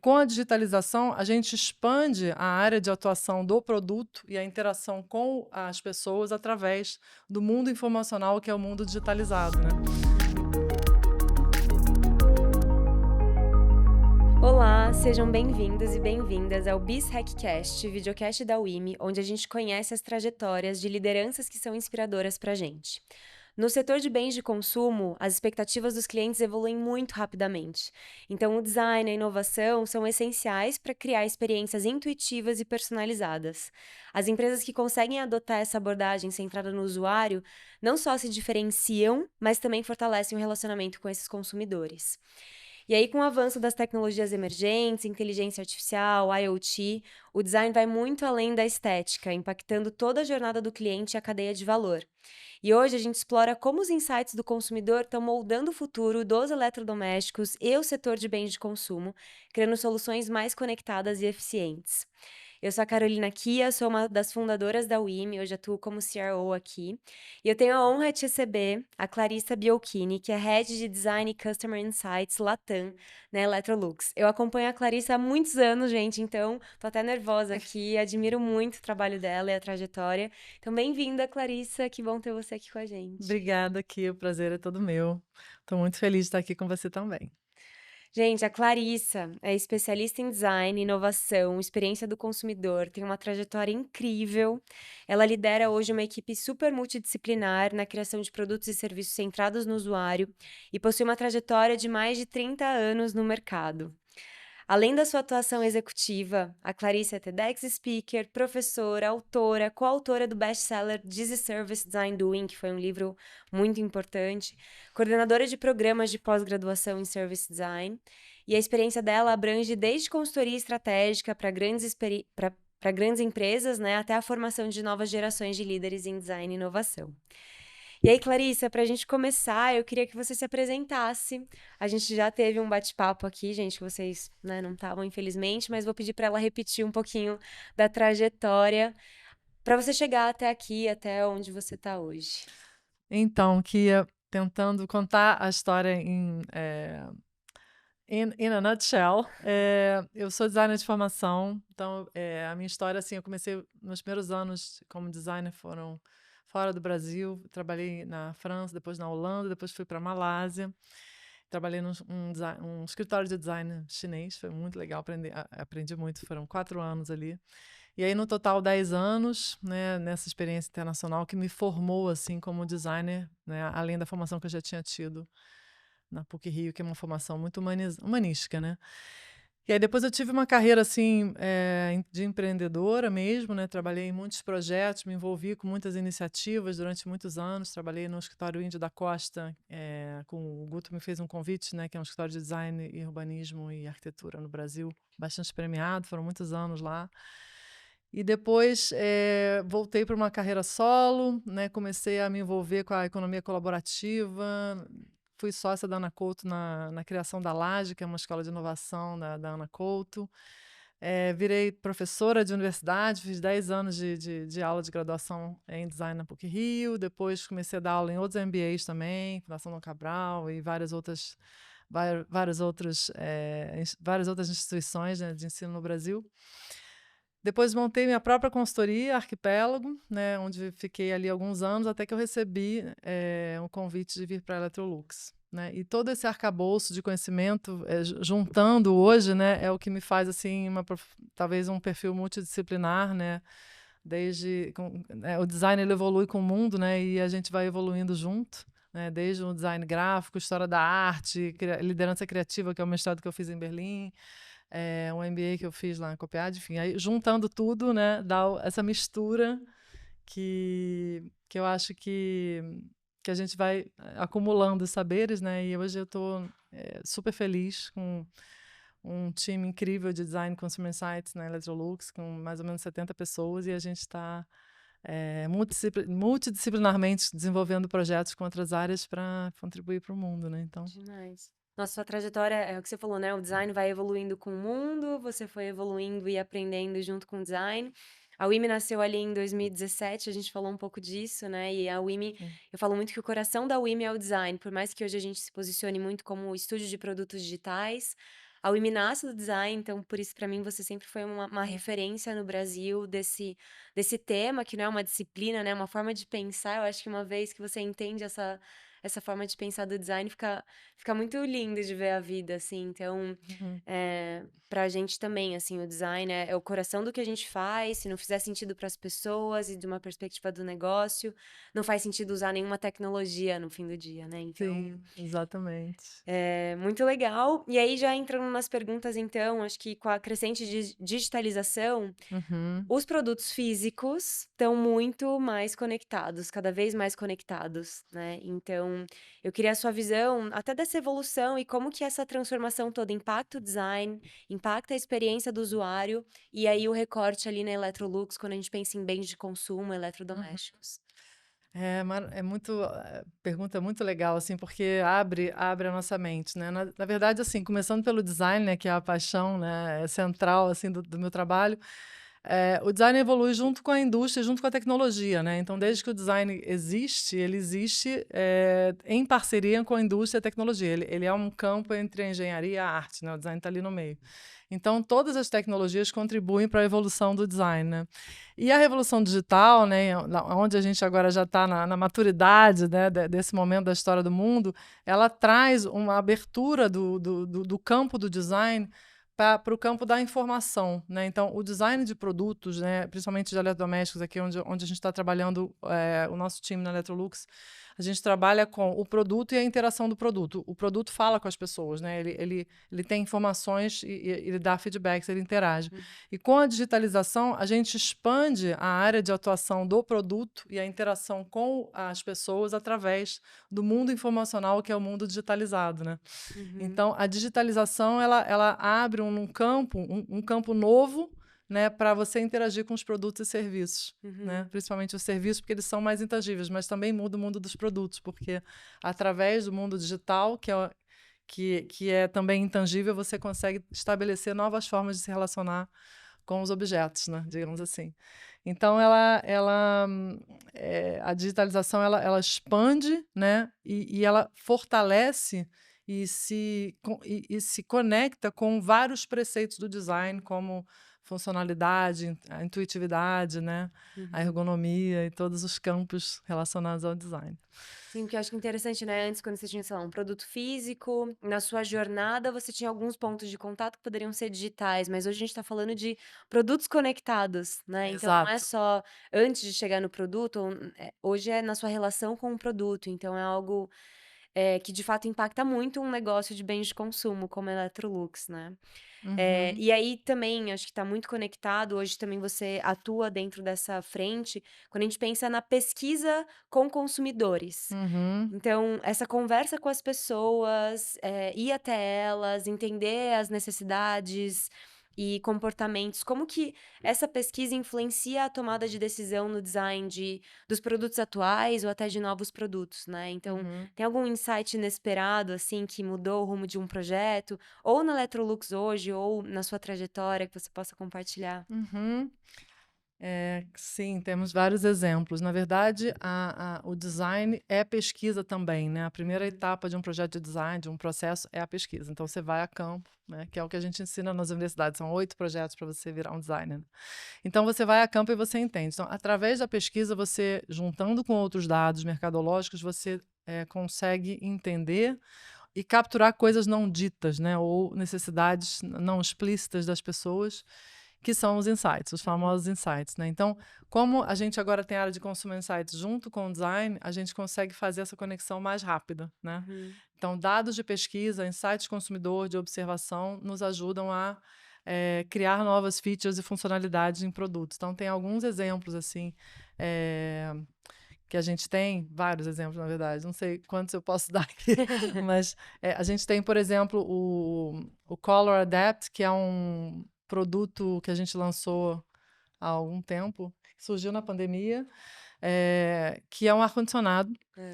Com a digitalização, a gente expande a área de atuação do produto e a interação com as pessoas através do mundo informacional, que é o mundo digitalizado, né. Uhum. Olá, sejam bem-vindos e bem-vindas ao Bis Hackcast, videocast da UIMI, onde a gente conhece as trajetórias de lideranças que são inspiradoras para a gente. No setor de bens de consumo, as expectativas dos clientes evoluem muito rapidamente. Então, o design e a inovação são essenciais para criar experiências intuitivas e personalizadas. As empresas que conseguem adotar essa abordagem centrada no usuário não só se diferenciam, mas também fortalecem o relacionamento com esses consumidores. E aí, com o avanço das tecnologias emergentes, inteligência artificial, IoT, o design vai muito além da estética, impactando toda a jornada do cliente e a cadeia de valor. E hoje a gente explora como os insights do consumidor estão moldando o futuro dos eletrodomésticos e o setor de bens de consumo, criando soluções mais conectadas e eficientes. Eu sou a Carolina Kia, sou uma das fundadoras da UIMI, hoje atuo como CRO aqui. E eu tenho a honra de receber a Clarissa Biolchini, que é Head de Design e Customer Insights Latam, na Electrolux. Eu acompanho a Clarissa há muitos anos, gente, então tô até nervosa aqui, admiro muito o trabalho dela e a trajetória. Então, bem-vinda, Clarissa, que bom ter você aqui com a gente. Obrigada aqui, o prazer é todo meu. Estou muito feliz de estar aqui com você também. Gente, a Clarissa é especialista em design, inovação, experiência do consumidor, tem uma trajetória incrível. Ela lidera hoje uma equipe super multidisciplinar na criação de produtos e serviços centrados no usuário e possui uma trajetória de mais de 30 anos no mercado. Além da sua atuação executiva, a Clarice é TEDx Speaker, professora, autora, coautora do best-seller This is Service Design Doing, que foi um livro muito importante, coordenadora de programas de pós-graduação em Service Design, e a experiência dela abrange desde consultoria estratégica para grandes empresas, né, até a formação de novas gerações de líderes em design e inovação. E aí, Clarissa, para a gente começar, eu queria que você se apresentasse. A gente já teve um bate-papo aqui, gente, que vocês, né, não estavam, infelizmente, mas vou pedir para ela repetir um pouquinho da trajetória para você chegar até aqui, até onde você está hoje. Então, Kia, tentando contar a história in a nutshell, eu sou designer de formação, então, a minha história, assim, eu comecei meus primeiros anos como designer foram fora do Brasil, trabalhei na França, depois na Holanda, depois fui para Malásia, trabalhei num escritório de design chinês, foi muito legal, aprendi muito, foram 4 anos ali. E aí, no total, 10 anos, né, nessa experiência internacional que me formou, assim, como designer, né, além da formação que eu já tinha tido na PUC-Rio, que é uma formação muito humanística, né. E aí depois eu tive uma carreira, assim, de empreendedora mesmo, né, trabalhei em muitos projetos, me envolvi com muitas iniciativas durante muitos anos, trabalhei no escritório Índio da Costa, com o Guto me fez um convite, né, que é um escritório de design e urbanismo e arquitetura no Brasil, bastante premiado, foram muitos anos lá. E depois, voltei para uma carreira solo, né, comecei a me envolver com a economia colaborativa, fui sócia da Ana Couto na criação da Laje, que é uma escola de inovação da Ana Couto. Virei professora de universidade, fiz 10 anos de aula de graduação em design na PUC-Rio, depois comecei a dar aula em outros MBAs também, Fundação Dom Cabral e várias outras instituições, né, de ensino no Brasil. Depois montei minha própria consultoria, Arquipélago, né, onde fiquei ali alguns anos, até que eu recebi um convite de vir para a Electrolux. Né? E todo esse arcabouço de conhecimento, juntando hoje, né, é o que me faz assim talvez um perfil multidisciplinar, né? O design ele evolui com o mundo, né, e a gente vai evoluindo junto. Né, desde o design gráfico, história da arte, liderança criativa, que é o mestrado que eu fiz em Berlim, um MBA que eu fiz lá em Copiade, enfim, aí juntando tudo, né, dá essa mistura que eu acho que a gente vai acumulando saberes, né, e hoje eu estou super feliz com um time incrível de design consumer insights na Electrolux, com mais ou menos 70 pessoas, e a gente está multidisciplinarmente desenvolvendo projetos com outras áreas para contribuir para o mundo, né, então... Demais. Nossa, sua trajetória é o que você falou, né? O design vai evoluindo com o mundo, você foi evoluindo e aprendendo junto com o design. A WIMI nasceu ali em 2017, a gente falou um pouco disso, né? E a WIMI, Sim. eu falo muito que o coração da WIMI é o design, por mais que hoje a gente se posicione muito como estúdio de produtos digitais, A Wimi nasce do design, então por isso para mim você sempre foi uma referência no Brasil desse tema, que não é uma disciplina, né, uma forma de pensar. Eu acho que uma vez que você entende essa forma de pensar do design, fica muito lindo de ver a vida, assim. Então, Uhum. pra gente também, assim, o design é o coração do que a gente faz. Se não fizer sentido para as pessoas e de uma perspectiva do negócio, não faz sentido usar nenhuma tecnologia no fim do dia, né. Então, Sim, exatamente. é muito legal. E aí, já entrando nas perguntas, então, acho que com a crescente digitalização, Uhum. os produtos físicos estão muito mais conectados, cada vez mais conectados, né. Então, eu queria a sua visão até dessa evolução e como que essa transformação toda impacta o design, impacta a experiência do usuário, e aí o recorte ali na Electrolux, quando a gente pensa em bens de consumo, Uhum. eletrodomésticos. É muito pergunta muito legal, assim, porque abre a nossa mente, né. Na verdade, assim, começando pelo design, né, que é a paixão, né, é central, assim, do meu trabalho, o design evolui junto com a indústria, junto com a tecnologia, né. Então, desde que o design existe, ele existe, em parceria com a indústria e a tecnologia. Ele é um campo entre a engenharia e a arte, né, o design está ali no meio. Então, todas as tecnologias contribuem para a evolução do design, né. E a revolução digital, né, onde a gente agora já está na maturidade, né, desse momento da história do mundo, ela traz uma abertura do campo do design para o campo da informação, né. Então, o design de produtos, né, principalmente de eletrodomésticos, aqui onde a gente está trabalhando, o nosso time na Electrolux, a gente trabalha com o produto e a interação do produto. O produto fala com as pessoas, né, ele tem informações e ele dá feedbacks, ele interage. Uhum, E com a digitalização, a gente expande a área de atuação do produto e a interação com as pessoas através do mundo informacional, que é o mundo digitalizado, né. uhum, Então, a digitalização, ela abre um campo novo, né, para você interagir com os produtos e serviços, né, uhum, principalmente os serviços, porque eles são mais intangíveis, mas também muda o mundo dos produtos, porque através do mundo digital, que é também intangível, você consegue estabelecer novas formas de se relacionar com os objetos, né, digamos assim. Então, a digitalização, ela expande, né, e ela fortalece e se conecta com vários preceitos do design, como funcionalidade, a intuitividade, né, a uhum. ergonomia e todos os campos relacionados ao design. Sim, porque eu acho que é interessante, né, antes quando você tinha, sei lá, um produto físico, na sua jornada você tinha alguns pontos de contato que poderiam ser digitais, mas hoje a gente está falando de produtos conectados, né, então não é Exato. só antes de chegar no produto, hoje é na sua relação com o produto, então é algo, que de fato impacta muito um negócio de bens de consumo como a Electrolux, né. Uhum, E aí também acho que está muito conectado, hoje também você atua dentro dessa frente, quando a gente pensa na pesquisa com consumidores. uhum. Então, essa conversa com as pessoas, ir até elas, entender as necessidades e comportamentos, como que essa pesquisa influencia a tomada de decisão no design dos produtos atuais ou até de novos produtos, né. Então, Uhum. tem algum insight inesperado, assim, que mudou o rumo de um projeto, ou na Electrolux hoje, ou na sua trajetória que você possa compartilhar? Uhum. Sim, temos vários exemplos. Na verdade, o design é pesquisa também, né? A primeira Uhum, etapa de um projeto de design, de um processo, é a pesquisa. Então, você vai a campo, né? Que é o que a gente ensina nas universidades. São 8 projetos para você virar um designer, né? Então, você vai a campo e você entende. Então, através da pesquisa, você, juntando com outros dados mercadológicos, você consegue entender e capturar coisas não ditas, né? Ou necessidades não explícitas das pessoas, que são os insights, os uhum, famosos insights, né. Então, como a gente agora tem a área de Consumer Insights junto com o design, a gente consegue fazer essa conexão mais rápida, né. uhum, Então, dados de pesquisa, insights de consumidor, de observação, nos ajudam a, criar novas features e funcionalidades em produtos. Então, tem alguns exemplos, assim, eh, que a gente tem, vários exemplos, na verdade, não sei quantos eu posso dar aqui, mas, a gente tem, por exemplo, o Color Adapt, que é um produto que a gente lançou há algum tempo, surgiu na pandemia, que é um ar-condicionado hã.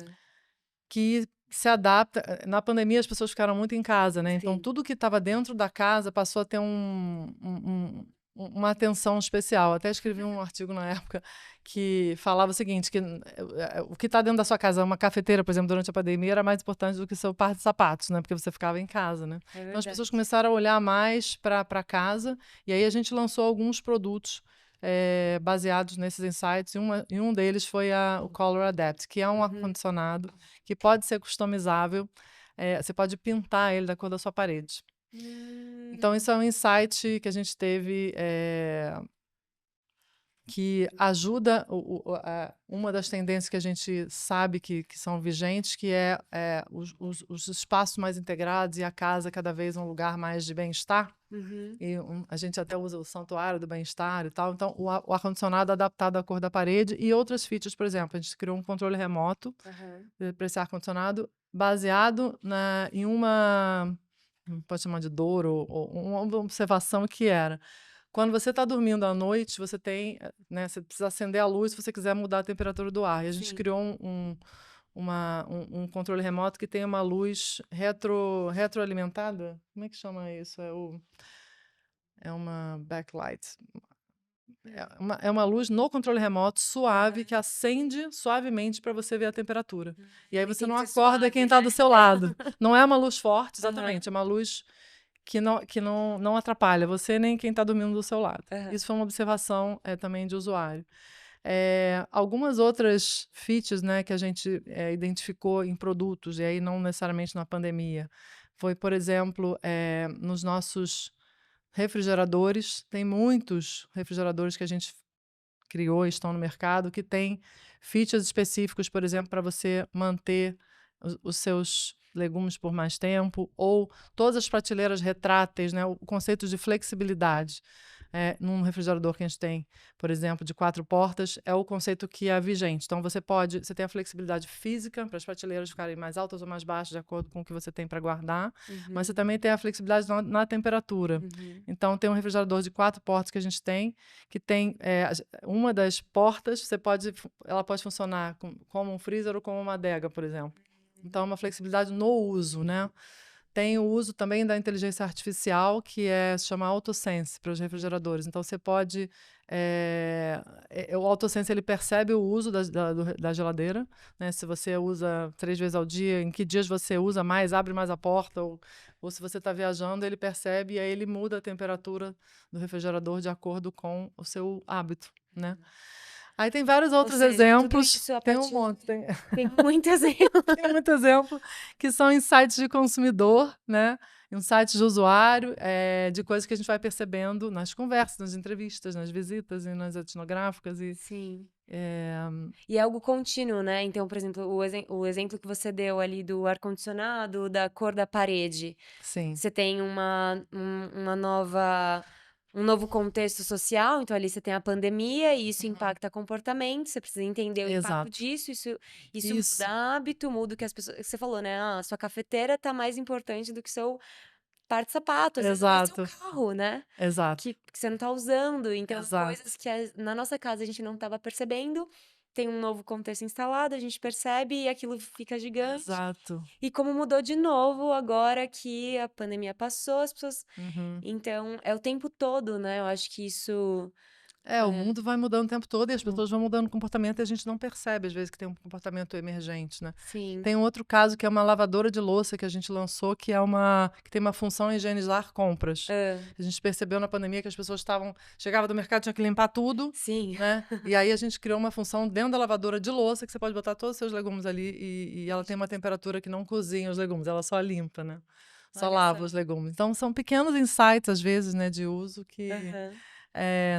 que se adapta. Na pandemia, as pessoas ficaram muito em casa, né? Então, Sim. tudo que estava dentro da casa passou a ter uma atenção especial. Até escrevi um artigo na época que falava o seguinte, que o que está dentro da sua casa, uma cafeteira, por exemplo, durante a pandemia, era mais importante do que seu par de sapatos, né? Porque você ficava em casa, né? Então as pessoas começaram a olhar mais para casa, e aí a gente lançou alguns produtos baseados nesses insights, e um deles foi o Color Adapt, que é um ar-condicionado que pode ser customizável, você pode pintar ele da cor da sua parede. Então, isso é um insight que a gente teve que ajuda uma das tendências que a gente sabe que são vigentes, que é os espaços mais integrados e a casa cada vez um lugar mais de bem-estar. E a gente até usa o santuário do bem-estar e tal. Então, o ar-condicionado adaptado à cor da parede e outras features, por exemplo, a gente criou um controle remoto para esse ar-condicionado baseado em uma... pode chamar de dor ou uma observação que era: quando você está dormindo à noite, você tem, né, você precisa acender a luz se você quiser mudar a temperatura do ar. E a gente criou um controle remoto que tem uma luz retroalimentada. Como é que chama isso? É uma backlight. É uma luz no controle remoto, suave, que acende suavemente para você ver a temperatura. E aí você não acorda quem está do seu lado. Não é uma luz forte, exatamente. É uma luz que não atrapalha você nem quem está dormindo do seu lado. Isso foi uma observação também de usuário. Algumas outras features, né, que a gente identificou em produtos, e aí não necessariamente na pandemia, foi, por exemplo, nos nossos refrigeradores. Tem muitos refrigeradores que a gente criou e estão no mercado que tem features específicos, por exemplo, para você manter os seus legumes por mais tempo, ou todas as prateleiras retráteis, né? O conceito de flexibilidade num refrigerador que a gente tem, por exemplo, de 4 portas, é o conceito que é vigente. Então, você tem a flexibilidade física para as prateleiras ficarem mais altas ou mais baixas, de acordo com o que você tem para guardar, mas você também tem a flexibilidade na temperatura. Então, tem um refrigerador de 4 portas que a gente tem, que tem uma das portas, ela pode funcionar como um freezer ou como uma adega, por exemplo. Então, uma flexibilidade no uso, né? Tem o uso também da inteligência artificial, que se chama AutoSense para os refrigeradores. Então, você pode... o AutoSense, ele percebe o uso da geladeira, né? Se você usa 3 vezes ao dia, em que dias você usa mais, abre mais a porta, ou se você está viajando, ele percebe e aí ele muda a temperatura do refrigerador de acordo com o seu hábito, né? Aí tem vários outros exemplos. Tem um monte. Tem muito exemplo. Tem muito exemplo que são insights de consumidor, né? Insights de usuário, de coisas que a gente vai percebendo nas conversas, nas entrevistas, nas visitas e nas etnográficas. Sim. E é algo contínuo, né? Então, por exemplo, o exemplo que você deu ali do ar-condicionado, da cor da parede. Sim. Você tem um novo contexto social, então ali você tem a pandemia e isso impacta comportamento, você precisa entender o impacto disso, isso muda hábito, muda o que as pessoas... Você falou, né? A sua cafeteira tá mais importante do que seu par de sapato, às vezes é seu carro, né? Exato. Que você não tá usando, então coisas que na nossa casa a gente não tava percebendo, tem um novo contexto instalado, a gente percebe e aquilo fica gigante. Exato. E como mudou de novo agora que a pandemia passou, as pessoas... Então, é o tempo todo, né? Eu acho que isso... O mundo vai mudando o tempo todo e as pessoas vão mudando o comportamento e a gente não percebe, às vezes, que tem um comportamento emergente, né? Sim. Tem um outro caso que é uma lavadora de louça que a gente lançou, que tem uma função higienizar compras. A gente percebeu na pandemia que as pessoas chegavam do mercado, tinha que limpar tudo. Sim. Né? E aí a gente criou uma função dentro da lavadora de louça que você pode botar todos os seus legumes ali e ela tem uma temperatura que não cozinha os legumes, ela só limpa, né? Só lava os legumes. Então, são pequenos insights, às vezes, né, de uso que...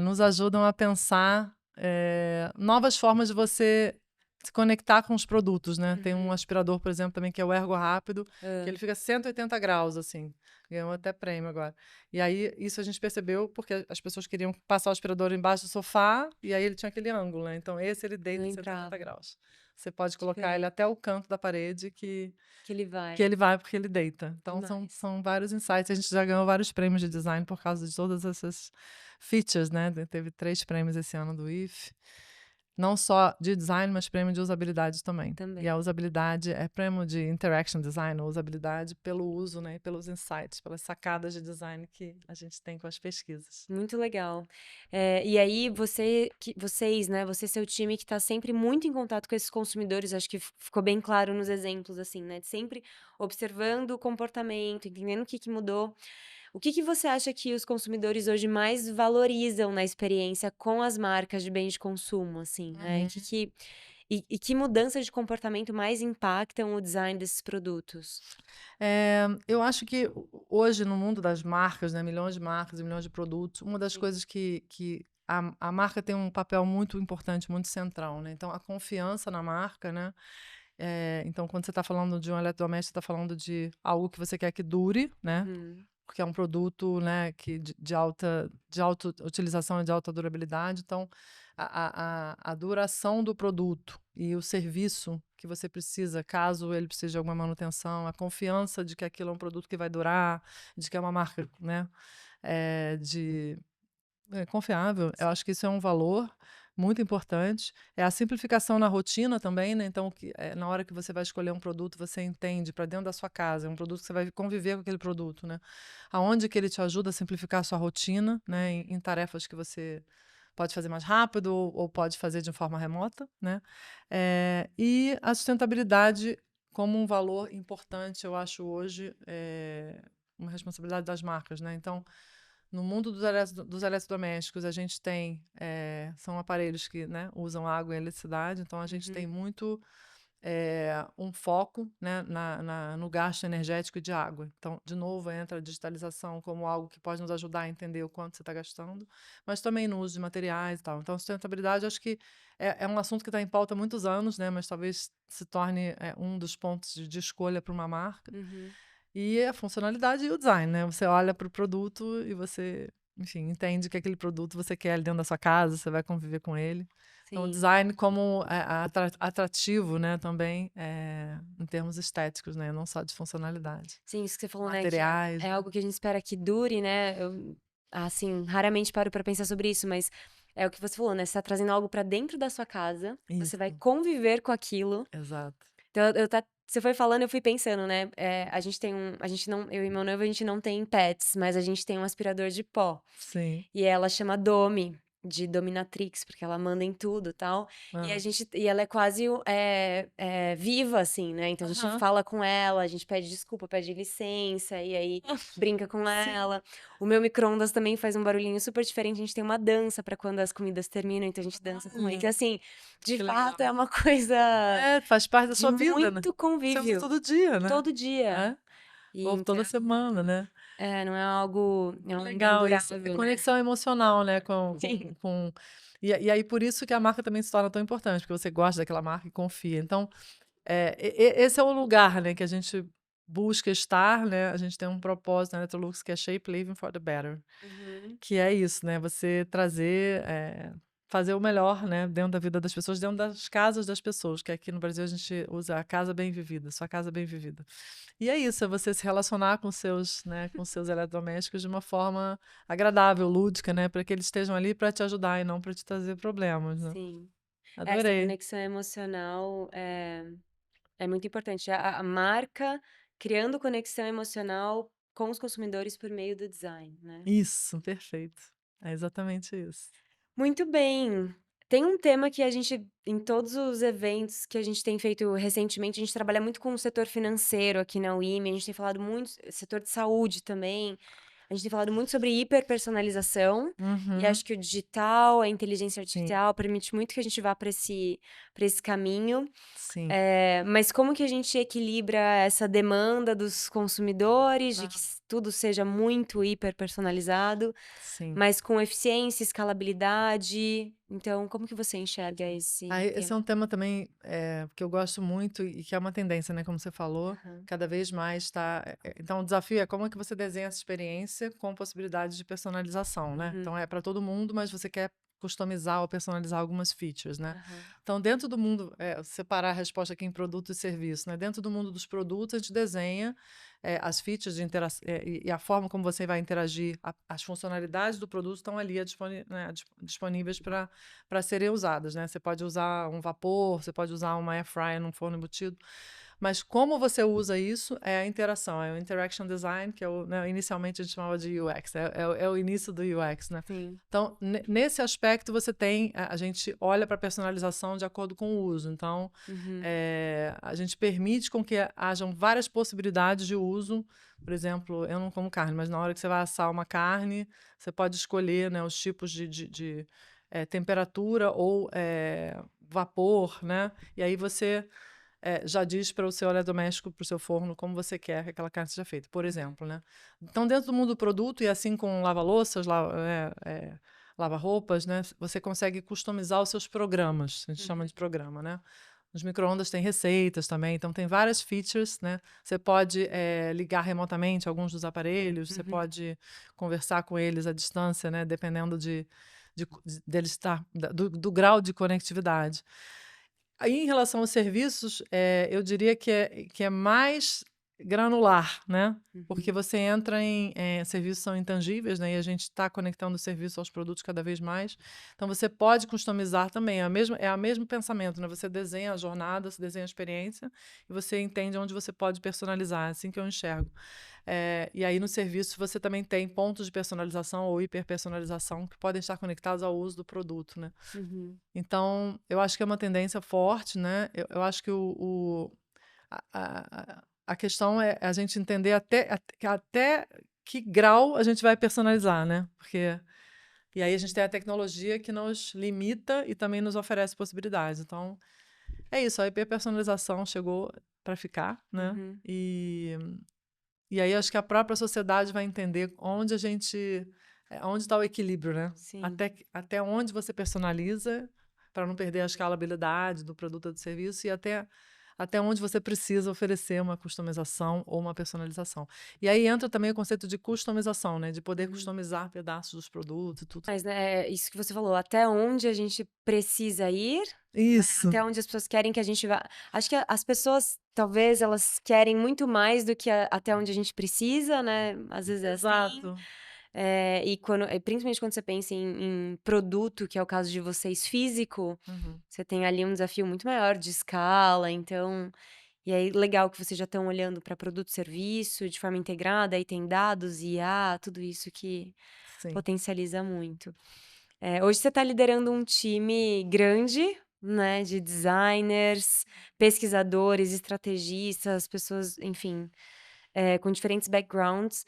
nos ajudam a pensar novas formas de você se conectar com os produtos, né? Tem um aspirador, por exemplo, também que é o Ergo Rápido, que ele fica a 180 graus, assim. Ganhou até prêmio agora. E aí, isso a gente percebeu porque as pessoas queriam passar o aspirador embaixo do sofá e aí ele tinha aquele ângulo, né? Então, ele deita em 180 graus. Você pode colocar ele até o canto da parede que ele vai porque ele deita. Então, são vários insights. A gente já ganhou vários prêmios de design por causa de todas essas features, né? Teve 3 prêmios esse ano do IF. Não só de design, mas prêmio de usabilidade também. Também. E a usabilidade é prêmio de interaction design, ou usabilidade pelo uso, né, e pelos insights, pelas sacadas de design que a gente tem com as pesquisas. Muito legal. E aí vocês, né, você e seu time que está sempre muito em contato com esses consumidores, acho que ficou bem claro nos exemplos, assim, né, de sempre observando o comportamento, entendendo o que que mudou. O que que você acha que os consumidores hoje mais valorizam na experiência com as marcas de bens de consumo, assim, né? Uhum. E que mudanças de comportamento mais impactam o design desses produtos? Eu acho que hoje, no mundo das marcas, né, milhões de marcas e milhões de produtos, uma das Sim. coisas que a marca tem um papel muito importante, muito central, né? Então, a confiança na marca, né? Então, quando você está falando de um eletrodoméstico, você está falando de algo que você quer que dure, né? Uhum. Porque é um produto, né, que de alta utilização e de alta durabilidade. Então, a duração do produto e o serviço que você precisa, caso ele precise de alguma manutenção, a confiança de que aquilo é um produto que vai durar, de que é uma marca, né, confiável. Eu acho que isso é um valor muito importante. É a simplificação na rotina também, né? Então, na hora que você vai escolher um produto, você entende para dentro da sua casa, é um produto que você vai conviver com aquele produto, né? Aonde que ele te ajuda a simplificar a sua rotina, né? Em tarefas que você pode fazer mais rápido ou pode fazer de forma remota, né? E a sustentabilidade como um valor importante, eu acho hoje, uma responsabilidade das marcas, né? Então, no mundo dos eletrodomésticos, a gente tem, são aparelhos que, né, usam água e eletricidade, então a gente tem Uhum. muito um foco, né, no gasto energético de água. Então, de novo, entra a digitalização como algo que pode nos ajudar a entender o quanto você está gastando, mas também no uso de materiais e tal. Então, sustentabilidade, acho que é um assunto que está em pauta há muitos anos, né, mas talvez se torne um dos pontos de escolha para uma marca. Uhum. E a funcionalidade e o design, né? Você olha para o produto e você, enfim, entende que aquele produto você quer ali dentro da sua casa, você vai conviver com ele. Então, o Sim. design como atrativo, né? Também em termos estéticos, né? Não só de funcionalidade. Sim, isso que você falou, né, que Materiais, é né? algo que a gente espera que dure, né? Eu, assim, raramente paro pra pensar sobre isso, mas é o que você falou, né? Você tá trazendo algo pra dentro da sua casa, você vai Isso, conviver com aquilo. exato. Então, você foi falando, eu fui pensando, né? A gente não, eu e meu noivo, a gente não tem pets, mas a gente tem um aspirador de pó. Sim. E ela chama Domi, de dominatrix, porque ela manda em tudo, tal. Ah. E ela é quase viva, assim, né? Então a gente Aham. fala com ela, a gente pede desculpa, pede licença, e aí brinca com Sim. ela. O meu micro-ondas também faz um barulhinho super diferente. A gente tem uma dança pra quando as comidas terminam, então a gente dança com ele. Olha, Então, assim, de que legal. fato é uma coisa Faz parte da de sua vida, né? muito Você usa convívio, todo dia, né? todo dia. É? E Ou então, toda semana, né? não é algo, é Que um bem legal isso. É durável, né? conexão emocional, né? Sim. E aí, por isso que a marca também se torna tão importante, porque você gosta daquela marca e confia. Então, esse é o lugar, né, que a gente busca estar, né? A gente tem um propósito na Electrolux que é Shape Living for the Better, Uhum. que é isso, né? Você trazer, fazer o melhor, né, dentro da vida das pessoas, dentro das casas das pessoas, que aqui no Brasil a gente usa a casa bem vivida, sua casa bem vivida. E é isso, é você se relacionar com seus eletrodomésticos de uma forma agradável, lúdica, né, para que eles estejam ali para te ajudar e não para te trazer problemas, né? Sim. Essa Adorei. conexão emocional é muito importante. A marca criando conexão emocional com os consumidores por meio do design, né. Isso, perfeito. É exatamente isso. Muito bem. Tem um tema que a gente em todos os eventos que a gente tem feito recentemente, a gente trabalha muito com o setor financeiro aqui na UIMI, a gente tem falado muito setor de saúde também, a gente tem falado muito sobre hiperpersonalização, e Uhum. acho que o digital, a inteligência Sim, artificial permite muito que a gente vá para esse caminho. sim. Mas como que a gente equilibra essa demanda dos consumidores de que Ah, tudo seja muito hiper personalizado, sim. mas com eficiência, escalabilidade? Então, como que você enxerga Ah, esse esse tema? é um tema também que eu gosto muito e que é uma tendência, né? Como você falou, Aham. cada vez mais está. Então, o desafio é como é que você desenha essa experiência com possibilidade de personalização, né? Uhum. Então, é para todo mundo, mas você quer customizar ou personalizar algumas features, né? Aham. Então, dentro do mundo, separar a resposta aqui em produto e serviço, né? Dentro do mundo dos produtos, a gente desenha as features de interação e a forma como você vai interagir, as funcionalidades do produto estão ali disponíveis para serem usadas, né? Você pode usar um vapor, você pode usar uma air fryer num forno embutido, mas como você usa isso é a interação, é o interaction design, que é né, inicialmente a gente chamava de UX, é o início do UX, né? Sim. Então, nesse aspecto, você tem, a gente olha para a personalização de acordo com o uso. Então, a gente permite com que hajam várias possibilidades de uso. Por exemplo, eu não como carne, mas na hora que você vai assar uma carne, você pode escolher, né, os tipos de temperatura ou vapor, né? E aí você já diz para o seu eletrodoméstico, para o seu forno, como você quer que aquela carne seja feita, por exemplo, né? Então, dentro do mundo do produto, e assim com lava-louças, lava-roupas, né? Você consegue customizar os seus programas, a gente chama de programa, né? Nos micro-ondas tem receitas também, então tem várias features, né? Você pode ligar remotamente alguns dos aparelhos, você pode conversar com eles à distância, né? Dependendo deles estar, do grau de conectividade. Aí, em relação aos serviços, eu diria que é mais granular, né? Porque você entra em serviços são intangíveis, né? E a gente está conectando o serviço aos produtos cada vez mais. Então, você pode customizar também. É o mesmo pensamento, né? Você desenha a jornada, você desenha a experiência e você entende onde você pode personalizar. É assim que eu enxergo. E aí, no serviço, você também tem pontos de personalização ou hiperpersonalização que podem estar conectados ao uso do produto, né? Então, eu acho que é uma tendência forte, né? Eu acho que a questão é a gente entender até que grau a gente vai personalizar, né? E aí a gente tem a tecnologia que nos limita e também nos oferece possibilidades. Então, é isso, a hiperpersonalização chegou para ficar, né? E aí acho que a própria sociedade vai entender onde está o equilíbrio, né? Sim. Até onde você personaliza para não perder a escalabilidade do produto ou do serviço e até onde você precisa oferecer uma customização ou uma personalização. E aí entra também o conceito de customização, né? De poder customizar pedaços dos produtos e tudo. Mas, né, isso que você falou, até onde a gente precisa ir, Isso. até onde as pessoas querem que a gente vá. Acho que as pessoas, talvez, elas querem muito mais do que até onde a gente precisa, né? Às vezes é assim. Exato. Principalmente quando você pensa em produto, que é o caso de vocês, físico, você tem ali um desafio muito maior de escala, então. E aí, legal que vocês já estão olhando para produto e serviço de forma integrada, aí tem dados, IA, tudo isso que potencializa muito. Hoje você está liderando um time grande, né, de designers, pesquisadores, estrategistas, pessoas, enfim, com diferentes backgrounds.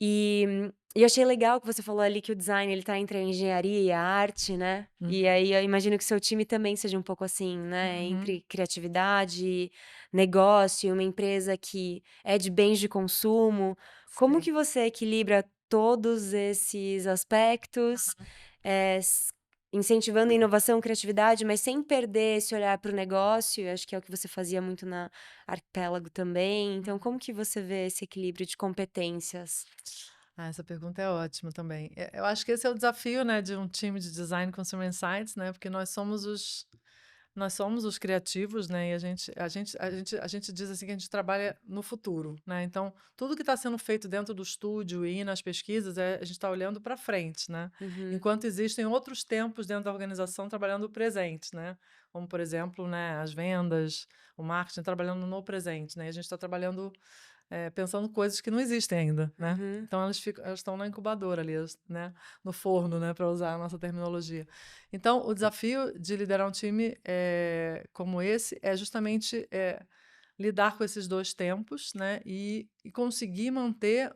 E eu achei legal que você falou ali que o design ele tá entre a engenharia e a arte, né? E aí eu imagino que seu time também seja um pouco assim, né? Entre criatividade, negócio, uma empresa que é de bens de consumo. Como que você equilibra todos esses aspectos, incentivando a inovação e criatividade, mas sem perder esse olhar para o negócio? Eu acho que é o que você fazia muito na Arquipélago também. Então, como que você vê esse equilíbrio de competências? Essa pergunta é ótima também. Eu acho que esse é o desafio, né, de um time de design consumer insights, né, porque nós somos os criativos, né, e a gente diz assim que a gente trabalha no futuro, né. Então, tudo que está sendo feito dentro do estúdio e nas pesquisas, a gente está olhando para frente, né. Enquanto existem outros tempos dentro da organização trabalhando o presente, né. Como, por exemplo, né, as vendas, o marketing trabalhando no presente, né. E a gente está trabalhando pensando coisas que não existem ainda, né? Então elas estão na incubadora ali, né? No forno, né? Para usar a nossa terminologia. Então o desafio de liderar um time como esse é justamente lidar com esses dois tempos, né? E conseguir manter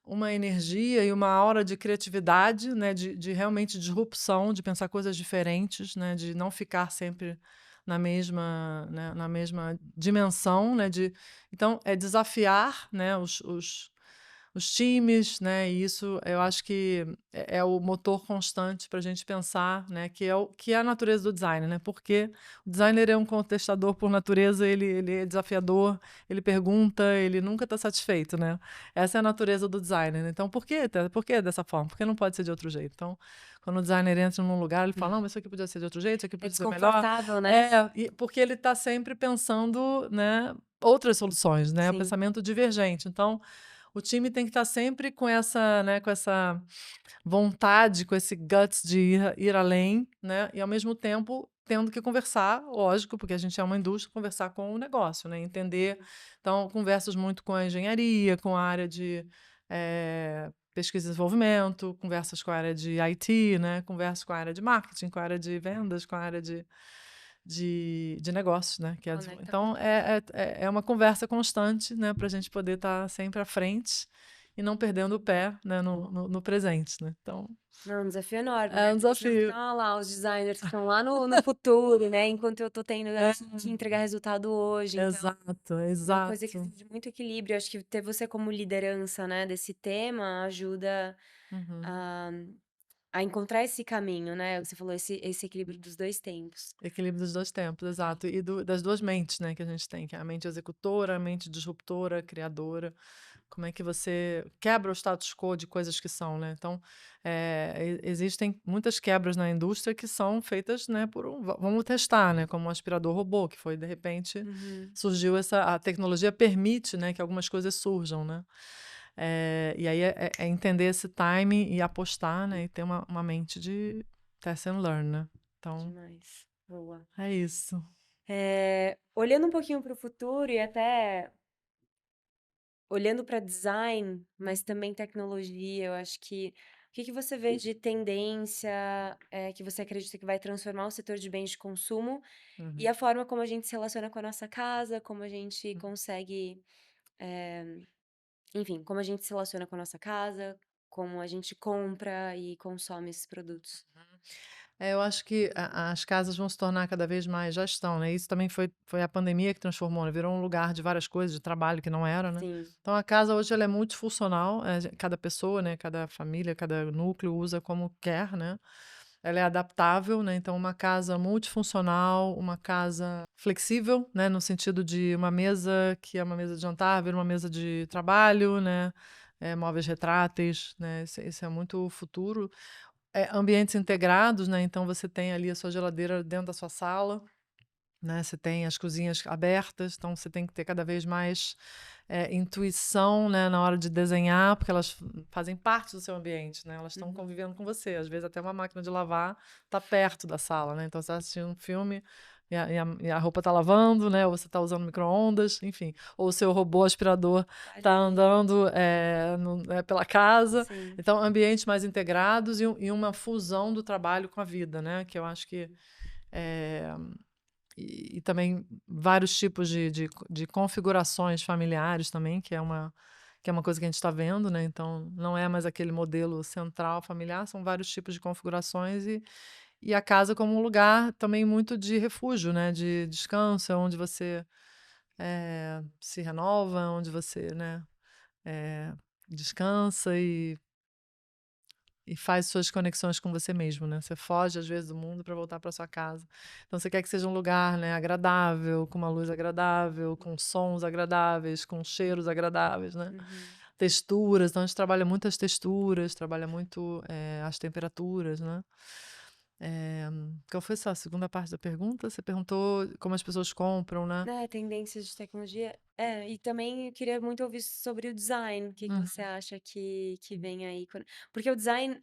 uma energia e uma aura de criatividade, né? De realmente disrupção, de pensar coisas diferentes, né? De não ficar sempre né, na mesma dimensão, né? Então, é desafiar, né, os times, né? E isso eu acho que é o motor constante para a gente pensar, né? Que é a natureza do design, né? Porque o designer é um contestador por natureza, ele é desafiador, ele pergunta, ele nunca está satisfeito, né? Essa é a natureza do designer. Né? Então, por que dessa forma? Por que não pode ser de outro jeito? Então, quando o designer entra num lugar, ele fala, não, mas isso aqui podia ser de outro jeito, isso aqui podia ser melhor. Desconfortável, né? Porque ele está sempre pensando, né? outras soluções, né? O Sim. pensamento divergente. Então, o time tem que estar sempre com essa, né, com essa vontade, com esse guts de ir além, né? E ao mesmo tempo tendo que conversar, lógico, porque a gente é uma indústria, conversar com o negócio, né? Entender. Então, conversas muito com a engenharia, com a área de pesquisa e desenvolvimento, conversas com a área de IT, né? Conversas com a área de marketing, com a área de vendas, com a área de negócios, né? Então, é uma conversa constante, né? Para a gente poder estar sempre à frente e não perdendo o pé, né? No presente, né? Então, Não, um desafio enorme, é né? um Porque senão desafio. ficam lá os designers que estão lá no futuro, né? Enquanto eu tô tendo É, que entregar resultado hoje. Então, exato, é uma coisa que exato. precisa de muito equilíbrio. Acho que ter você como liderança, né, desse tema ajuda Uhum. a, a encontrar esse caminho, né? Você falou esse equilíbrio dos dois tempos. Equilíbrio dos dois tempos, exato. E das duas mentes, né, que a gente tem, que é a mente executora, a mente disruptora, criadora. Como é que você quebra o status quo de coisas que são, né? Então, existem muitas quebras na indústria que são feitas, né, vamos testar, né, como um aspirador robô, que foi, de repente, Uhum. surgiu a tecnologia permite, né, que algumas coisas surjam, né? E aí é entender esse timing e apostar, né, e ter uma mente de test and learn, né? Então, Demais. Boa. é isso. Olhando um pouquinho para o futuro e até olhando para design, mas também tecnologia, eu acho que o que que você vê de tendência, que você acredita que vai transformar o setor de bens de consumo e Uhum. a forma como a gente se relaciona com a nossa casa, como a gente consegue, enfim, como a gente se relaciona com a nossa casa, como a gente compra e consome esses produtos. Eu acho que as casas vão se tornar cada vez mais, já estão, né? Isso também foi a pandemia que transformou, né? Virou um lugar de várias coisas, de trabalho que não era, né? Sim. Então a casa hoje ela é multifuncional, cada pessoa, né? Cada família, cada núcleo usa como quer, né? Ela é adaptável, né? Então uma casa multifuncional, uma casa flexível, né? No sentido de uma mesa que é uma mesa de jantar, vira uma mesa de trabalho, né? Móveis retráteis, né? Isso é muito o futuro. Ambientes integrados, né? Então você tem ali a sua geladeira dentro da sua sala, né? Você tem as cozinhas abertas, então você tem que ter cada vez mais intuição, né? Na hora de desenhar, porque elas fazem parte do seu ambiente, né? Elas estão convivendo com você. Às vezes até uma máquina de lavar está perto da sala, né? Então você está assistindo um filme e a roupa está lavando, né? Ou você está usando micro-ondas, enfim. Ou o seu robô aspirador Tá está ali. andando pela casa. Sim. Então, ambientes mais integrados e uma fusão do trabalho com a vida, né? Que eu acho que e também vários tipos de configurações familiares também, que é uma coisa que a gente está vendo, né? Então, não é mais aquele modelo central familiar, são vários tipos de configurações e a casa como um lugar também muito de refúgio, né? De descanso, onde você se renova, onde você, né, descansa e faz suas conexões com você mesmo, né? Você foge às vezes do mundo para voltar para sua casa. Então você quer que seja um lugar, né, agradável, com uma luz agradável, com sons agradáveis, com cheiros agradáveis, né? Uhum. Texturas, então a gente trabalha muito as texturas, trabalha muito as temperaturas, né? Qual foi essa segunda parte da pergunta? Você perguntou como as pessoas compram, né? Né, tendências de tecnologia. E também eu queria muito ouvir sobre o design. O que que você Uhum. acha que vem aí? Porque o design,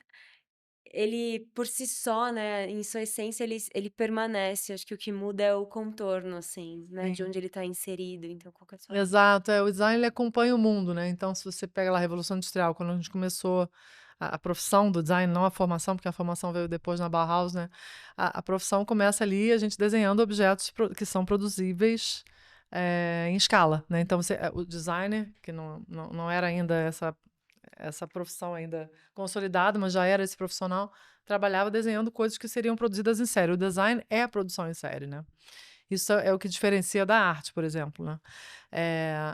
ele por si só, né, em sua essência, ele permanece. Acho que o que muda é o contorno, assim, né, de Sim. onde ele está inserido. Então, qual que é a sua... Exato, o design ele acompanha o mundo, né? Então, se você pega lá a Revolução Industrial, quando a gente começou a profissão do design, não a formação, porque a formação veio depois na Bauhaus, né? A profissão começa ali a gente desenhando objetos que são produzíveis em escala, né? Então, o designer, que não era ainda essa profissão ainda consolidada, mas já era esse profissional, trabalhava desenhando coisas que seriam produzidas em série. O design é a produção em série, né? Isso é o que diferencia da arte, por exemplo, né?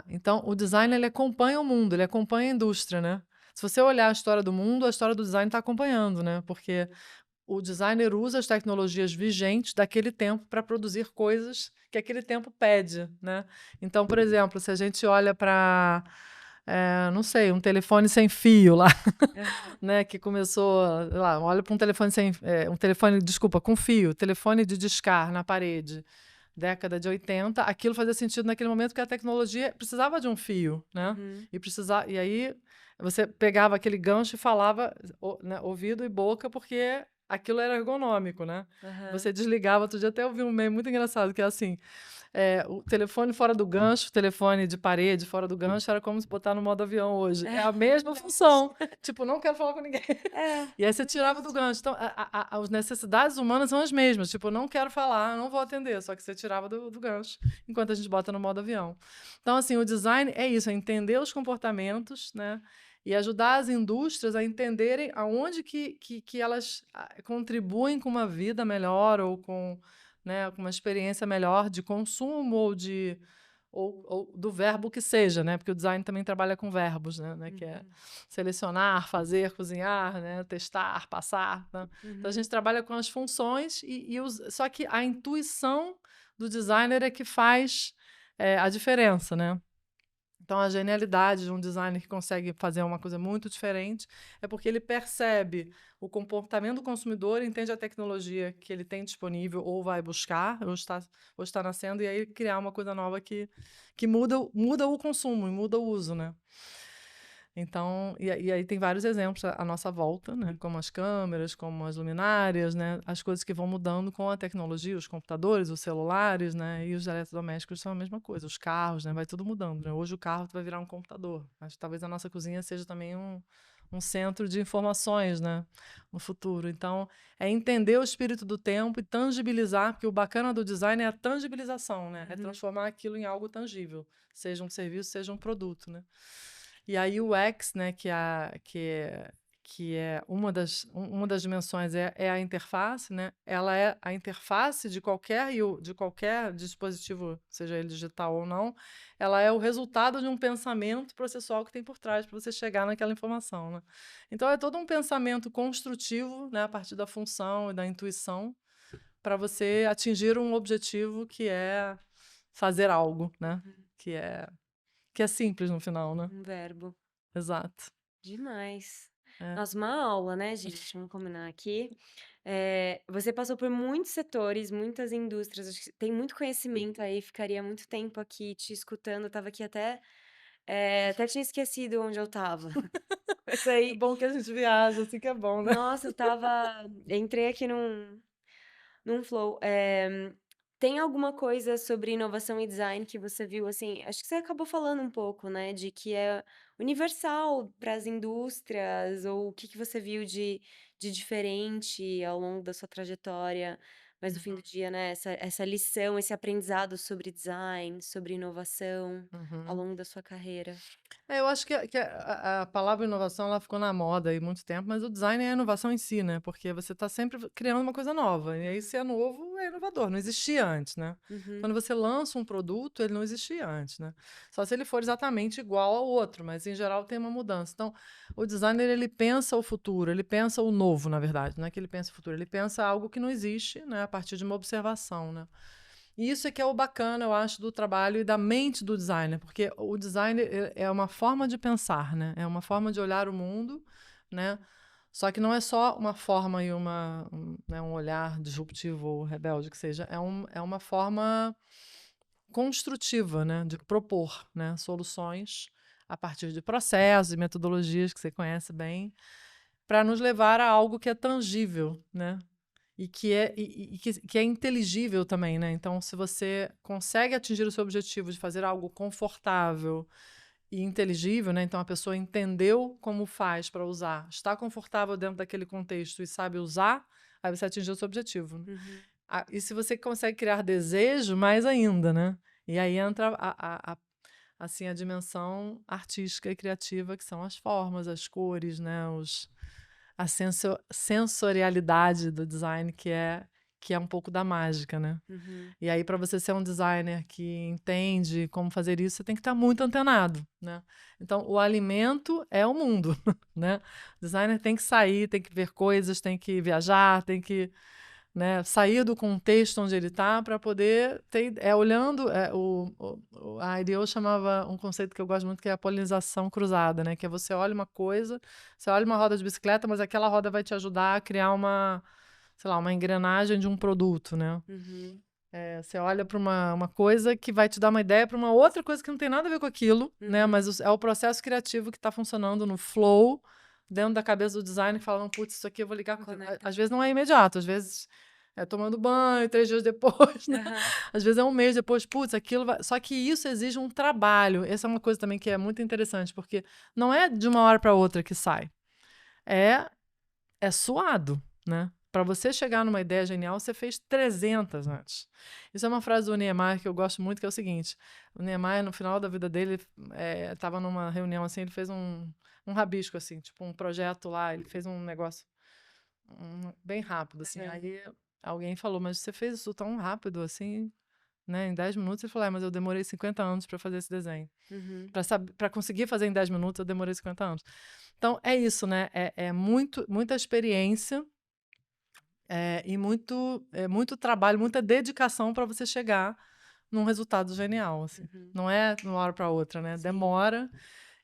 Então, o design ele acompanha o mundo, ele acompanha a indústria, né? Se você olhar a história do mundo, a história do design está acompanhando, né? Porque o designer usa as tecnologias vigentes daquele tempo para produzir coisas que aquele tempo pede, né? Então, por exemplo, se a gente olha para, não sei, um telefone sem fio lá, Aham. né? Que começou, sei lá, olha para um telefone desculpa, com fio, telefone de discar na parede. década de 80, aquilo fazia sentido naquele momento porque a tecnologia precisava de um fio, né? E aí você pegava aquele gancho e falava, né, ouvido e boca, porque aquilo era ergonômico, né? Você desligava. Outro dia até ouvi um meme muito engraçado, que é assim, o telefone fora do gancho, o telefone de parede fora do gancho, era como se botar no modo avião hoje. É a mesma função. Tipo, não quero falar com ninguém. E aí você tirava do gancho. Então, as necessidades humanas são as mesmas. Tipo, não quero falar, não vou atender. Só que você tirava do gancho, enquanto a gente bota no modo avião. Então, assim, o design é isso, é entender os comportamentos, né? E ajudar as indústrias a entenderem aonde que elas contribuem com uma vida melhor ou com, né, com uma experiência melhor de consumo ou do verbo que seja, né? Porque o design também trabalha com verbos, né? Que é selecionar, fazer, cozinhar, né? Testar, passar. Né? Então a gente trabalha com as funções só que a intuição do designer é que faz a diferença, né? Então, a genialidade de um designer que consegue fazer uma coisa muito diferente é porque ele percebe o comportamento do consumidor, entende a tecnologia que ele tem disponível ou vai buscar, ou está nascendo, e aí criar uma coisa nova que muda o consumo e muda o uso, né? Então, e aí tem vários exemplos à nossa volta, né? Como as câmeras, como as luminárias, né? As coisas que vão mudando com a tecnologia, os computadores, os celulares, né? E os eletrodomésticos são a mesma coisa, os carros, né? Vai tudo mudando, né? Hoje o carro vai virar um computador. Mas talvez a nossa cozinha seja também um centro de informações, né? No futuro. Então, é entender o espírito do tempo e tangibilizar, porque o bacana do design é a tangibilização, né? É transformar aquilo em algo tangível, seja um serviço, seja um produto, né? E aí o X, né, que é uma das dimensões é a interface, né? Ela é a interface de qualquer dispositivo, seja ele digital ou não, ela é o resultado de um pensamento processual que tem por trás para você chegar naquela informação, né? Então é todo um pensamento construtivo, né, a partir da função e da intuição para você atingir um objetivo que é fazer algo, né? Que é simples no final, né? Um verbo. Exato. Demais. Nossa, uma aula, né, gente? Vamos combinar aqui. Você passou por muitos setores, muitas indústrias, acho que tem muito conhecimento aí, ficaria muito tempo aqui te escutando. Eu estava aqui até tinha esquecido onde eu estava. Isso É aí. bom que a gente viaja, assim que é bom, né? Nossa, entrei aqui num flow. Tem alguma coisa sobre inovação e design que você viu, assim, acho que você acabou falando um pouco, né, de que é universal para as indústrias, ou o que que você viu de diferente ao longo da sua trajetória, mas no fim do dia, né, essa lição, esse aprendizado sobre design, sobre inovação ao longo da sua carreira. Eu acho que a palavra inovação ela ficou na moda aí muito tempo, mas o design é a inovação em si, né? Porque você está sempre criando uma coisa nova. E aí, se é novo, é inovador. Não existia antes, né? Quando você lança um produto, ele não existia antes, né? Só se ele for exatamente igual ao outro, mas em geral tem uma mudança. Então, o designer, ele pensa o futuro, ele pensa o novo, na verdade. Não é que ele pensa o futuro, ele pensa algo que não existe, né? A partir de uma observação, né? E isso é que é o bacana, eu acho, do trabalho e da mente do designer, porque o design é uma forma de pensar, né? É uma forma de olhar o mundo, né? Só que não é só uma forma e né, um olhar disruptivo ou rebelde, que seja. É uma forma construtiva, né? De propor, né? Soluções a partir de processos e metodologias que você conhece bem, para nos levar a algo que é tangível, né? E que é inteligível também, né? Então, se você consegue atingir o seu objetivo de fazer algo confortável e inteligível, né? Então, a pessoa entendeu como faz para usar, está confortável dentro daquele contexto e sabe usar, aí você atingiu o seu objetivo. Né? E se você consegue criar desejo, mais ainda, né? E aí entra assim, a dimensão artística e criativa, que são as formas, as cores, né? A sensorialidade do design, que é um pouco da mágica, né? E aí, para você ser um designer que entende como fazer isso, você tem que estar muito antenado, né? Então, o alimento é o mundo, né? O designer tem que sair, tem que ver coisas, tem que viajar, tem que, né, sair do contexto onde ele está para poder ter, olhando, a IDEO chamava um conceito que eu gosto muito, que é a polinização cruzada, né, que é você olha uma coisa, você olha uma roda de bicicleta, mas aquela roda vai te ajudar a criar uma, sei lá, uma engrenagem de um produto, né? Você olha para uma coisa que vai te dar uma ideia para uma outra coisa que não tem nada a ver com aquilo, né? Mas é o processo criativo que está funcionando no flow, dentro da cabeça do designer, que fala, não, putz, isso aqui eu vou ligar com... Às vezes não é imediato, às vezes é tomando banho, 3 dias depois, né? Às vezes é um mês depois, putz, aquilo vai... Só que isso exige um trabalho. Essa é uma coisa também que é muito interessante, porque não é de uma hora para outra que sai. É suado, né? Para você chegar numa ideia genial, você fez 300 antes. Isso é uma frase do Niemeyer que eu gosto muito, que é o seguinte. O Niemeyer, no final da vida dele, estava numa reunião assim, ele fez um rabisco, assim, tipo um projeto lá, ele fez um negócio bem rápido, assim. Aí alguém falou, mas você fez isso tão rápido, assim, né? Em 10 minutos. Ele falou, mas eu demorei 50 anos para fazer esse desenho. Para conseguir fazer em 10 minutos, eu demorei 50 anos. Então, é isso, né? Muita experiência e muito trabalho, muita dedicação para você chegar num resultado genial, assim. Não é de uma hora para outra, né? Sim. Demora.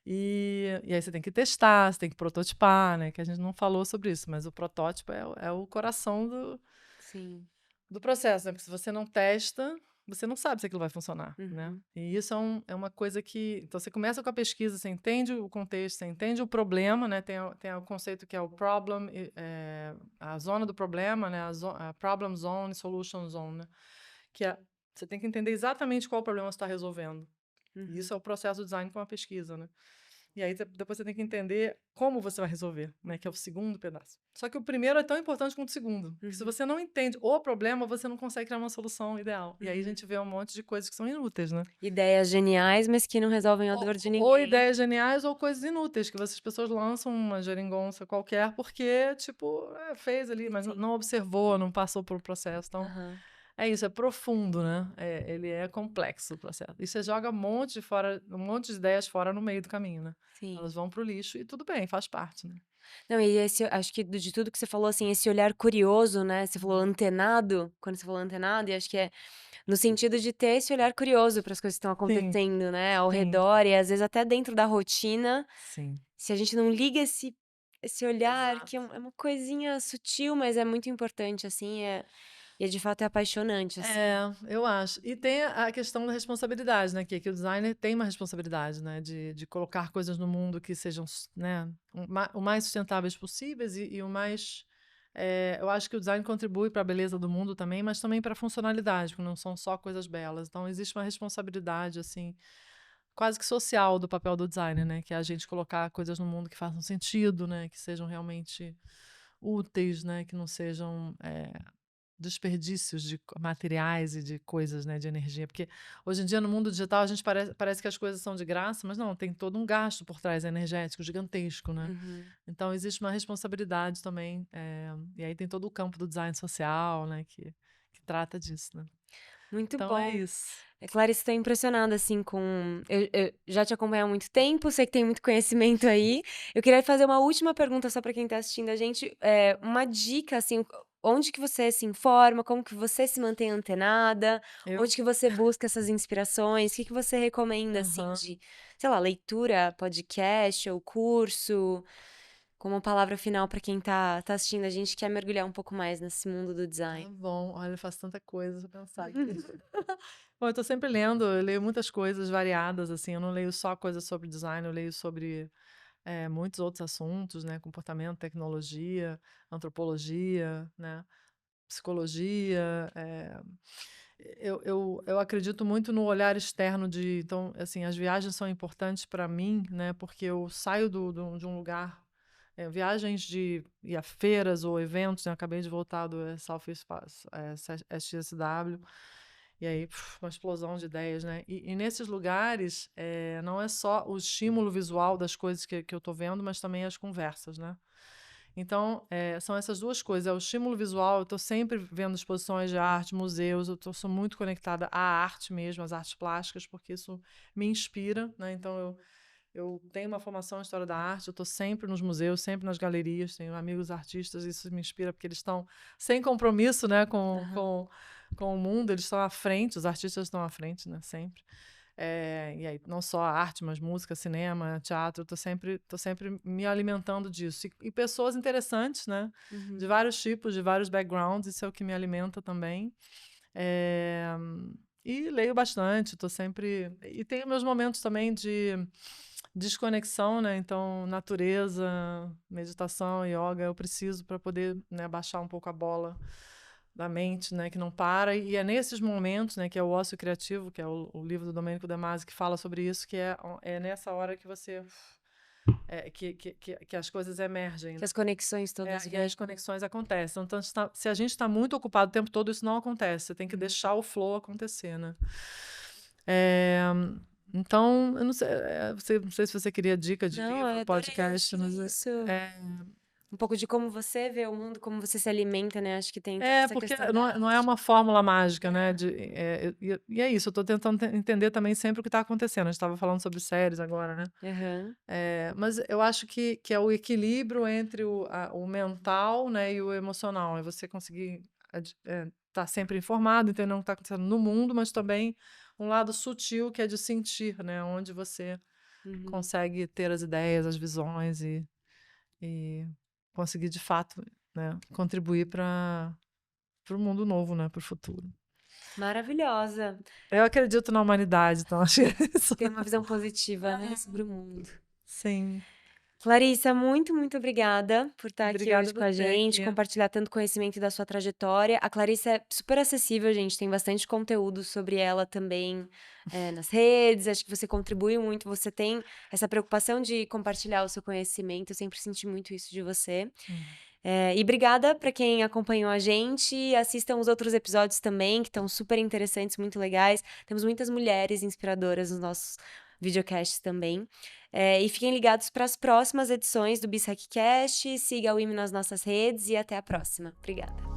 E aí você tem que testar, você tem que prototipar, né? Que a gente não falou sobre isso, mas o protótipo é o coração do processo, né? Porque se você não testa, você não sabe se aquilo vai funcionar, né? E isso é uma coisa que... Então, você começa com a pesquisa, você entende o contexto, você entende o problema, né? Tem o conceito que é o problem, a zona do problema, né? A problem zone, solution zone, né? Você tem que entender exatamente qual problema você está resolvendo. E isso é o processo do design com a pesquisa, né? E aí depois você tem que entender como você vai resolver, né? Que é o segundo pedaço. Só que o primeiro é tão importante quanto o segundo. Porque se você não entende o problema, você não consegue criar uma solução ideal. E aí a gente vê um monte de coisas que são inúteis, né? Ideias geniais, mas que não resolvem a dor de ninguém. Ou ideias geniais ou coisas inúteis, que as pessoas lançam uma geringonça qualquer porque, tipo, fez ali, mas não observou, não passou por processo. Então, é isso, é profundo, né? Ele é complexo o processo. E você joga um monte de ideias fora no meio do caminho, né? Sim. Elas vão pro lixo e tudo bem, faz parte, né? Não, e acho que de tudo que você falou, assim, esse olhar curioso, né? Você falou antenado, quando você falou antenado, e acho que é no sentido de ter esse olhar curioso para as coisas que estão acontecendo, né? Ao redor, e às vezes até dentro da rotina. Sim. Se a gente não liga esse olhar, exato, que é uma coisinha sutil, mas é muito importante, assim, e de fato é apaixonante, assim. Eu acho. E tem a questão da responsabilidade, né? Que o designer tem uma responsabilidade, né? De colocar coisas no mundo que sejam, né? O mais sustentáveis possíveis e o mais... eu acho que o design contribui para a beleza do mundo também, mas também para a funcionalidade, porque não são só coisas belas. Então, existe uma responsabilidade, assim, quase que social do papel do designer, né? Que é a gente colocar coisas no mundo que façam sentido, né? Que sejam realmente úteis, né? Que não sejam... desperdícios de materiais e de coisas, né, de energia, porque hoje em dia no mundo digital a gente parece que as coisas são de graça, mas não, tem todo um gasto por trás energético gigantesco, né? Então existe uma responsabilidade também, e aí tem todo o campo do design social, né, que trata disso, né? Muito então bom. É isso. Clarice, estou impressionada, assim, com... Eu já te acompanho há muito tempo, sei que tem muito conhecimento aí. Eu queria fazer uma última pergunta só para quem está assistindo a gente. Uma dica, assim, onde que você se informa, como que você se mantém antenada, onde que você busca essas inspirações, o que você recomenda, assim, de, sei lá, leitura, podcast ou curso, como palavra final para quem tá assistindo a gente, quer mergulhar um pouco mais nesse mundo do design. Tá bom, olha, eu faço tanta coisa, se eu pensar aqui. Bom, eu tô sempre lendo, eu leio muitas coisas variadas, assim, eu não leio só coisas sobre design, eu leio sobre muitos outros assuntos, né? Comportamento, tecnologia, antropologia, né? Psicologia. Eu acredito muito no olhar externo então, assim, as viagens são importantes para mim, né? Porque eu saio de um lugar, viagens e a feiras ou eventos, né? Eu acabei de voltar do Southeast SXSW, e aí, uma explosão de ideias, né? E nesses lugares, não é só o estímulo visual das coisas que eu estou vendo, mas também as conversas, né? Então, são essas duas coisas. É o estímulo visual, eu estou sempre vendo exposições de arte, museus, sou muito conectada à arte mesmo, às artes plásticas, porque isso me inspira, né? Então, eu tenho uma formação em História da Arte, eu estou sempre nos museus, sempre nas galerias, tenho amigos artistas, isso me inspira, porque eles estão sem compromisso, né, com o mundo, eles estão à frente, os artistas estão à frente, né, sempre. E aí, não só a arte, mas música, cinema, teatro, tô sempre me alimentando disso. E pessoas interessantes, né? De vários tipos, de vários backgrounds, isso é o que me alimenta também. E leio bastante, estou sempre... E tenho meus momentos também de desconexão, né? Então, natureza, meditação, yoga, eu preciso para poder, né, baixar um pouco a bola da mente, né, que não para. E é nesses momentos, né, que é o ócio criativo, que é o livro do Domenico De Masi que fala sobre isso, que é nessa hora que você... que as coisas emergem. Que as conexões todas E vêm. as conexões acontecem. Então, se a gente está muito ocupado o tempo todo, isso não acontece. Você tem que deixar o flow acontecer, né? Então, eu não sei, não sei se você queria dica de Não, eu livro, adorei, podcast, acho mas isso. Um pouco de como você vê o mundo, como você se alimenta, né? Acho que tem toda essa porque questão não é uma fórmula mágica, né? E é isso, eu estou tentando entender também sempre o que está acontecendo. A gente estava falando sobre séries agora, né? Aham. Mas eu acho que é o equilíbrio entre o mental, né, e o emocional. É você conseguir estar sempre informado, entender o que está acontecendo no mundo, mas também um lado sutil que é de sentir, né? Onde você consegue ter as ideias, as visões e conseguir, de fato, né, contribuir para o mundo novo, né, para o futuro. Maravilhosa. Eu acredito na humanidade, então acho que é isso. Tem uma visão positiva, né, sobre o mundo. Sim. Clarissa, muito, muito obrigada por estar aqui Obrigada hoje a com a você gente, aqui. compartilhar tanto conhecimento da sua trajetória. A Clarissa é super acessível, gente, tem bastante conteúdo sobre ela também nas redes. Acho que você contribui muito, você tem essa preocupação de compartilhar o seu conhecimento. Eu sempre senti muito isso de você. E obrigada para quem acompanhou a gente. Assistam os outros episódios também, que estão super interessantes, muito legais. Temos muitas mulheres inspiradoras nos nossos videocasts também. E fiquem ligados para as próximas edições do Bis Hackcast. Siga o IME nas nossas redes e até a próxima. Obrigada.